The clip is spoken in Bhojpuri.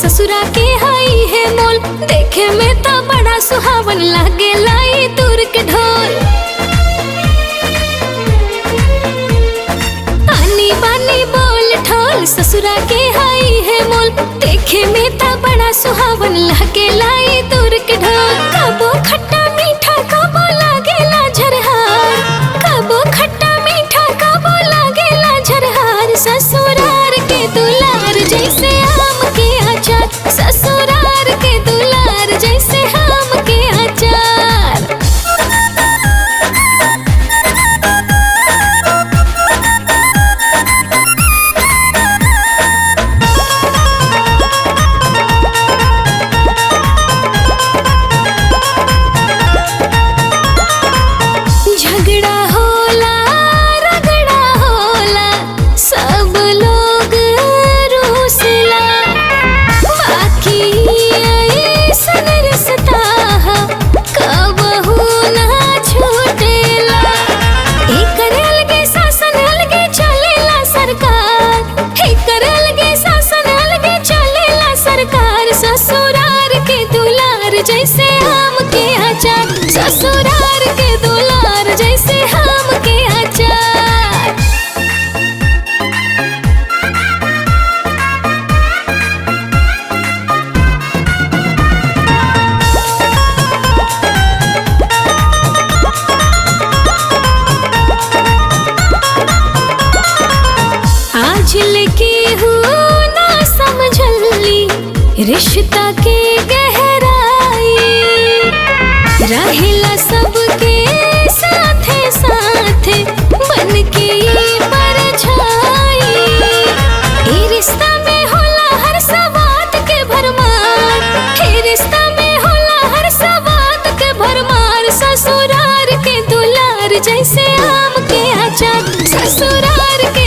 ससुरा के हाई है मोल, देखे में तो बड़ा सुहावन लागे लाई दूर के ढोल। आनी बानी बोल ठोल ससुरा के हाई है मोल, देखे में तो बड़ा सुहावन लागे लाई दूर के ढोल। कबो खट्टा मीठा कबो लागेला झरहार, कबो खट्टा मीठा कबो लागेला झरहार। ससुरार के दुलार जैसे आम के अचार, ससुरार के दुलार जैसे आम के अचार। झगड़ा होला रगड़ा होला सब लोग रूसला, बाकी ऐसन रिश्ता कबहू ना छूटेला। एकर अलगे शासन अलगे चलेला सरकार, एकर अलगे शासन अलगे चलेला सरकार। ससुरार के दुलार जैसे आम के अचार, ससुरार के दुलार जैसे आम के अचार। आज लेके हूँ ना समझली रिश्ता के गहराई, रहेला सबके साथे साथे बन के परछाई। ए रिश्ता में होला हर सवात के भरमार, ए रिश्ता में होला हर सवात के भरमार। ससुरार के दुलार जैसे आम के अचार, ससुरार के